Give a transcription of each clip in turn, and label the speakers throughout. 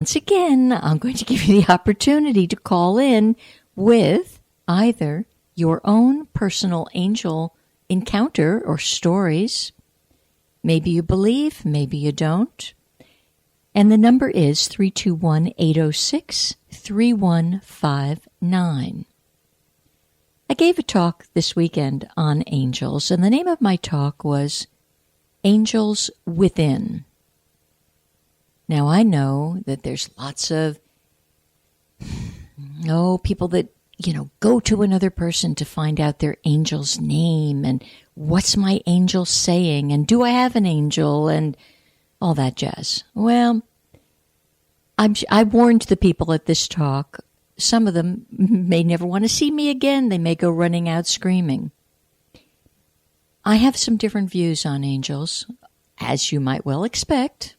Speaker 1: Once again, I'm going to give you the opportunity to call in with either your own personal angel encounter or stories. Maybe you believe, maybe you don't. And the number is 321-806-3159. I gave a talk this weekend on angels, and the name of my talk was Angels Within. Now, I know that there's lots of, people that, go to another person to find out their angel's name and what's my angel saying and do I have an angel and all that jazz. Well, I warned the people at this talk. Some of them may never want to see me again. They may go running out screaming. I have some different views on angels, as you might well expect.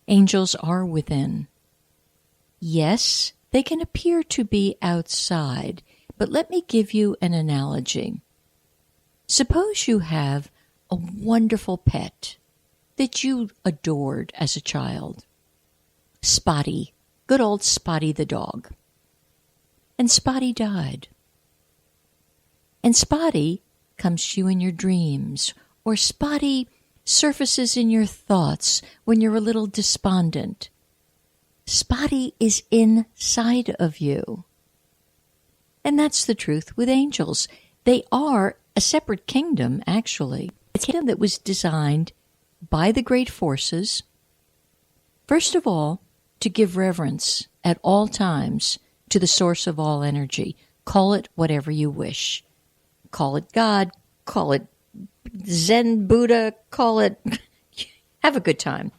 Speaker 1: Angels are within. Yes, they can appear to be outside, but let me give you an analogy. Suppose you have a wonderful pet that you adored as a child. Spotty, good old Spotty the dog. And Spotty died. And Spotty comes to you in your dreams, or Spotty surfaces in your thoughts when you're a little despondent. Spotty is inside of you. And that's the truth with angels. They are a separate kingdom, actually. It's a kingdom that was designed by the great forces, first of all, to give reverence at all times to the source of all energy. Call it whatever you wish. Call it God, call it Zen Buddha, call it, have a good time.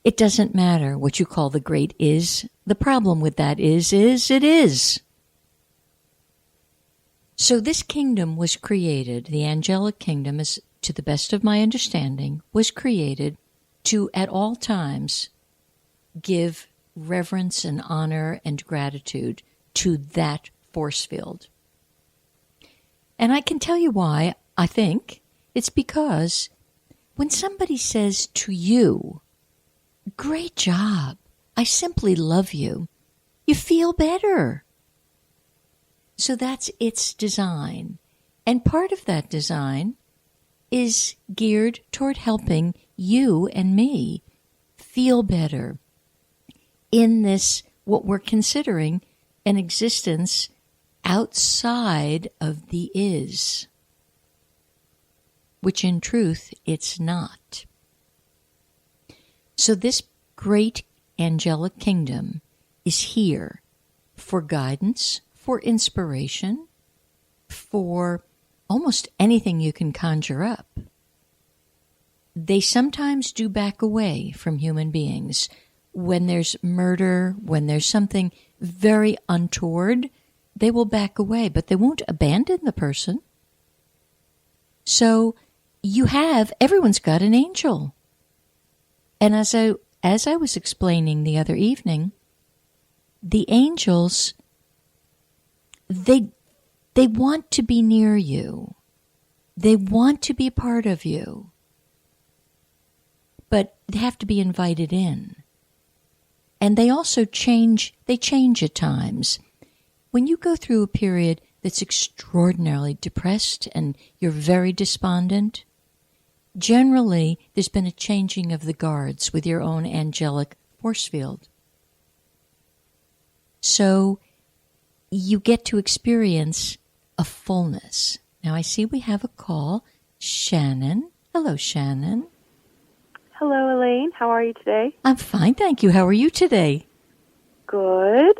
Speaker 1: It doesn't matter what you call the great is. The problem with that is it is. So this kingdom was created, the angelic kingdom, is, to the best of my understanding, was created to, at all times, give reverence and honor and gratitude to that force field. And I can tell you why, I think. It's because when somebody says to you, great job, I simply love you, you feel better. So that's its design. And part of that design is geared toward helping you and me feel better in this, what we're considering an existence outside of the is, which in truth it's not. So this great angelic kingdom is here for guidance, for inspiration, for almost anything you can conjure up. They sometimes do back away from human beings. When there's murder, when there's something very untoward, they will back away, but they won't abandon the person. So everyone's got an angel. And as I was explaining the other evening, the angels, they want to be near you. They want to be a part of you. But they have to be invited in. And they also change at times. When you go through a period that's extraordinarily depressed and you're very despondent, generally there's been a changing of the guards with your own angelic force field. So you get to experience a fullness. Now I see we have a call. Shannon. Hello, Shannon.
Speaker 2: Hello, Elaine. How are you today?
Speaker 1: I'm fine, thank you. How are you today?
Speaker 2: Good.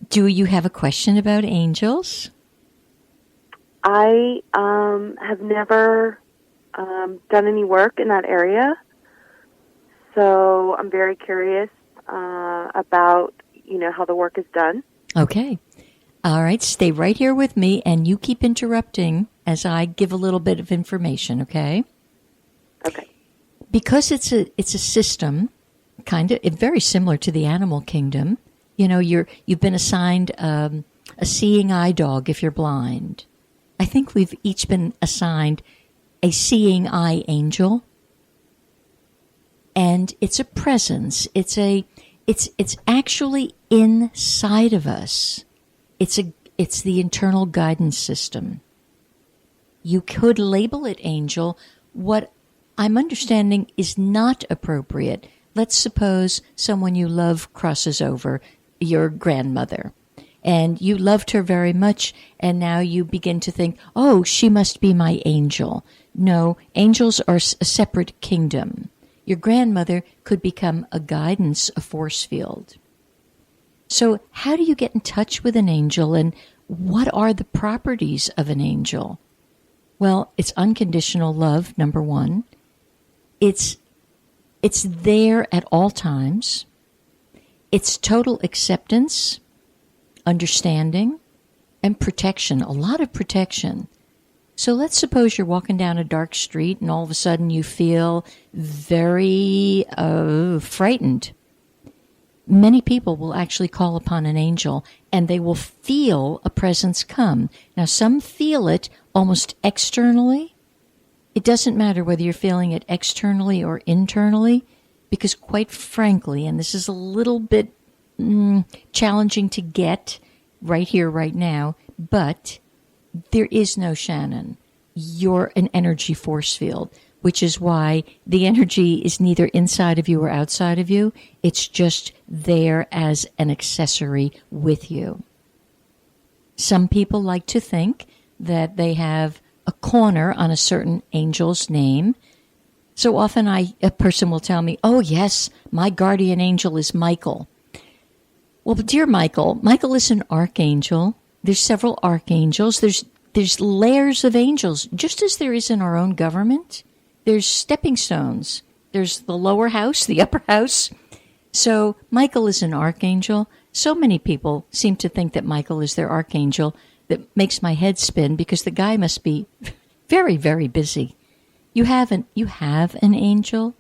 Speaker 1: Do you have a question about angels?
Speaker 2: I have never done any work in that area, so I'm very curious about, how the work is done.
Speaker 1: Okay. All right, stay right here with me, and you keep interrupting as I give a little bit of information, okay?
Speaker 2: Okay.
Speaker 1: Because it's a system, kind of very similar to the animal kingdom. You've been assigned a seeing eye dog if you're blind. I think we've each been assigned a seeing eye angel. And it's a presence. It's actually inside of us. It's the internal guidance system. You could label it angel. What I'm understanding is not appropriate. Let's suppose someone you love crosses over, your grandmother, and you loved her very much, and now you begin to think, oh, she must be my angel. No, angels are a separate kingdom. Your grandmother could become a guidance, a force field. So how do you get in touch with an angel, and what are the properties of an angel? Well, it's unconditional love, number one. It's there at all times. It's total acceptance, understanding, and protection, a lot of protection. So let's suppose you're walking down a dark street and all of a sudden you feel very frightened. Many people will actually call upon an angel and they will feel a presence come. Now, some feel it almost externally. It doesn't matter whether you're feeling it externally or internally, because quite frankly, and this is a little bit challenging to get right here, right now, but there is no Shannon. You're an energy force field, which is why the energy is neither inside of you or outside of you. It's just there as an accessory with you. Some people like to think that they have a corner on a certain angel's name. So often a person will tell me, oh yes, my guardian angel is Michael. Well, but dear Michael is an archangel. There's several archangels. There's layers of angels, just as there is in our own government. There's stepping stones. There's the lower house, the upper house. So Michael is an archangel. So many people seem to think that Michael is their archangel. That makes my head spin, because the guy must be very, very busy. You have an angel.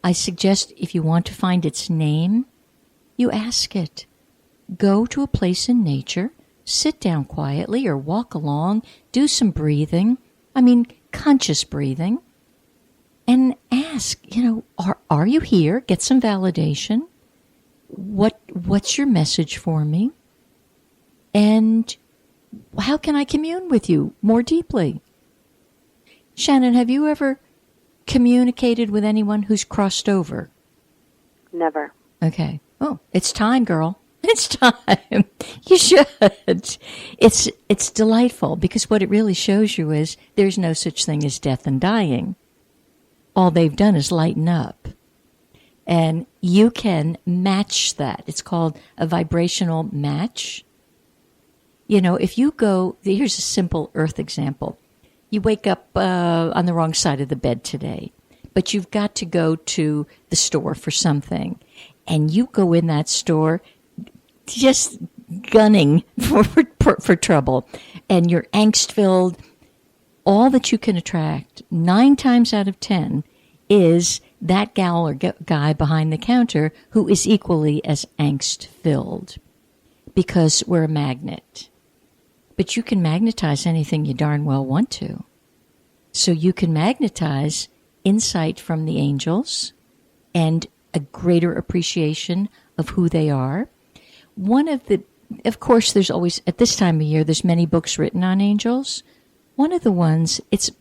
Speaker 1: I suggest if you want to find its name, you ask it. Go to a place in nature, sit down quietly or walk along, do some breathing. Conscious breathing. And ask, are you here? Get some validation. What's your message for me? And how can I commune with you more deeply? Shannon, have you ever communicated with anyone who's crossed over?
Speaker 2: Never.
Speaker 1: Okay. Oh, it's time, girl. It's time. You should. It's delightful, because what it really shows you is there's no such thing as death and dying. All they've done is lighten up. And you can match that. It's called a vibrational match. If you go, here's a simple earth example. You wake up on the wrong side of the bed today, but you've got to go to the store for something. And you go in that store just gunning for trouble. And you're angst-filled. All that you can attract, 9 times out of 10, is that gal or guy behind the counter who is equally as angst-filled, because we're a magnet. But you can magnetize anything you darn well want to. So you can magnetize insight from the angels and a greater appreciation of who they are. Of course, there's always, at this time of year, there's many books written on angels. One of the ones, it's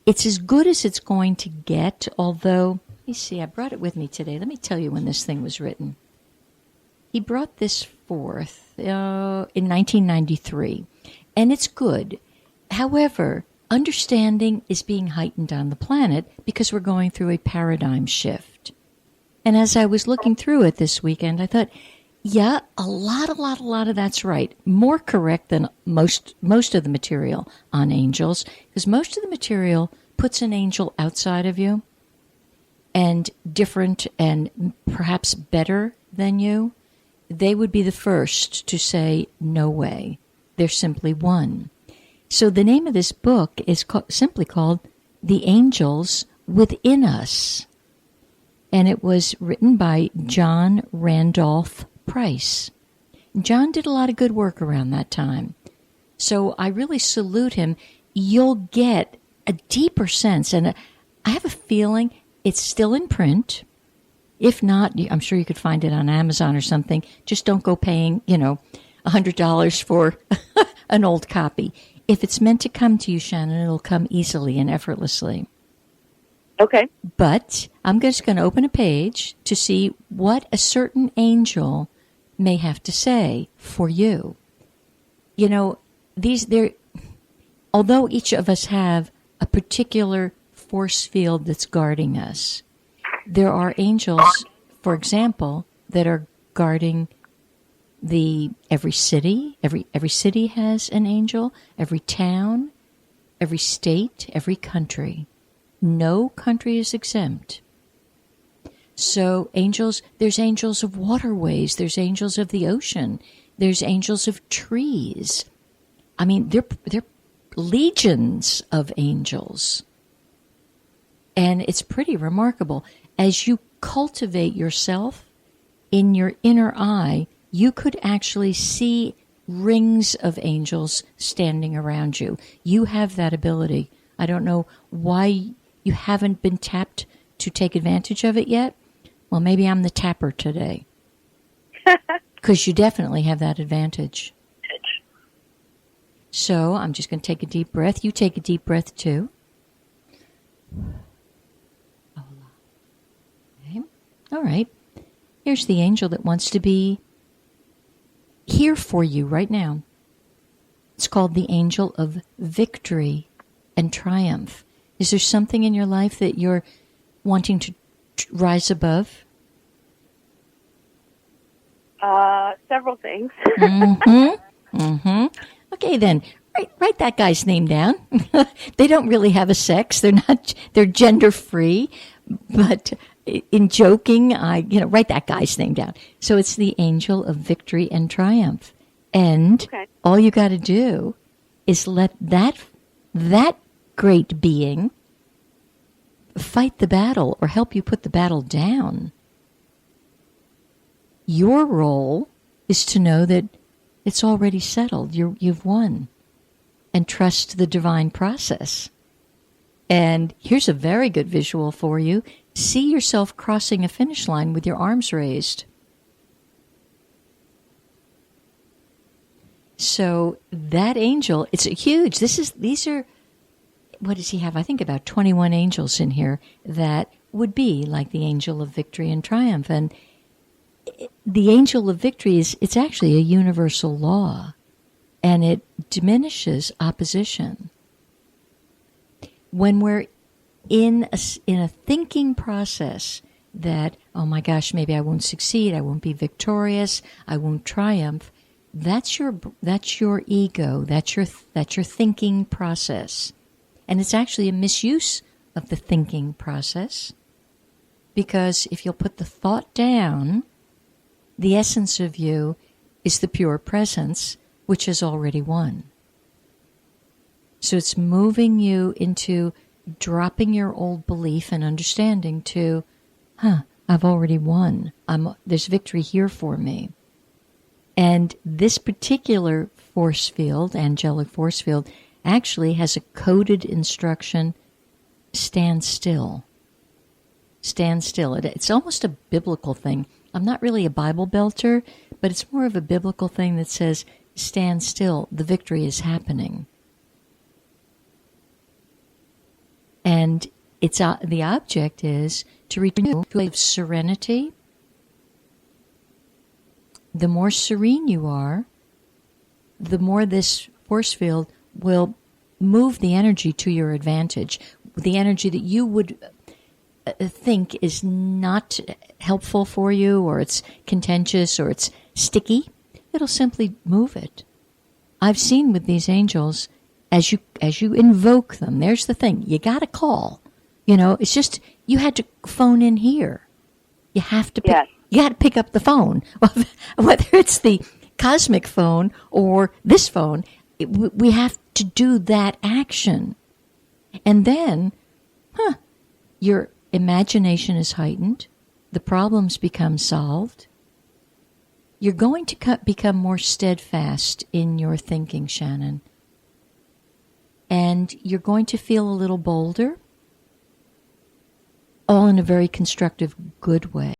Speaker 1: as good as it's going to get, although, let me see, I brought it with me today. Let me tell you when this thing was written. He brought this forth in 1993, and it's good. However, understanding is being heightened on the planet because we're going through a paradigm shift. And as I was looking through it this weekend, I thought, yeah, a lot of that's right. More correct than most of the material on angels, because most of the material puts an angel outside of you and different and perhaps better than you. They would be the first to say, no way. They're simply one. So the name of this book is simply called The Angels Within Us. And it was written by John Randolph Price. John did a lot of good work around that time. So I really salute him. You'll get a deeper sense. And I have a feeling It's still in print. If not, I'm sure you could find it on Amazon or something. Just don't go paying, $100 for an old copy. If it's meant to come to you, Shannon, it'll come easily and effortlessly.
Speaker 2: Okay.
Speaker 1: But I'm just going to open a page to see what a certain angel may have to say for you. Although each of us have a particular force field that's guarding us, there are angels, for example, that are guarding every city. Every city has an angel. Every town, every state, every country. No country is exempt. So there's angels of waterways. There's angels of the ocean. There's angels of trees. I mean, they're legions of angels. And it's pretty remarkable. As you cultivate yourself in your inner eye, you could actually see rings of angels standing around you. You have that ability. I don't know why you haven't been tapped to take advantage of it yet. Well, maybe I'm the tapper today. Because you definitely have that advantage. So I'm just going to take a deep breath. You take a deep breath too. Okay. All right. Here's the angel that wants to be here for you right now. It's called the angel of victory and triumph. Is there something in your life that you're wanting to rise above?
Speaker 2: Several things.
Speaker 1: Okay, then write that guy's name down. They don't really have a sex. They're gender free, but in joking, write that guy's name down. So it's the angel of victory and triumph. And all you got to do is let that great being fight the battle or help you put the battle down. Your role is to know that it's already settled. You've won. And trust the divine process. And here's a very good visual for you. See yourself crossing a finish line with your arms raised. So that angel, it's huge. These are, what does he have? I think about 21 angels in here that would be like the angel of victory and triumph. And the angel of victory it's actually a universal law, and it diminishes opposition. When we're in a thinking process that, oh my gosh, maybe I won't succeed, I won't be victorious, I won't triumph, that's your ego, that's your thinking process. And it's actually a misuse of the thinking process, because if you'll put the thought down, the essence of you is the pure presence, which has already won. So it's moving you into dropping your old belief and understanding to, I've already won. There's victory here for me. And this particular force field, angelic force field, actually has a coded instruction, stand still. Stand still. It's almost a biblical thing. I'm not really a Bible belter, but it's more of a biblical thing that says, stand still, the victory is happening. And the object is to return to a place of serenity. The more serene you are, the more this force field will move the energy to your advantage. The energy that you would think is not helpful for you, or it's contentious, or it's sticky, it'll simply move it. I've seen with these angels, as you invoke them, there's the thing, you got to call. It's just, you had to phone in here. You have to you got to pick up the phone. Whether it's the cosmic phone or this phone, we have to do that action. And then, your imagination is heightened. The problems become solved. You're going to become more steadfast in your thinking, Shannon. And you're going to feel a little bolder. all in a very constructive, good way.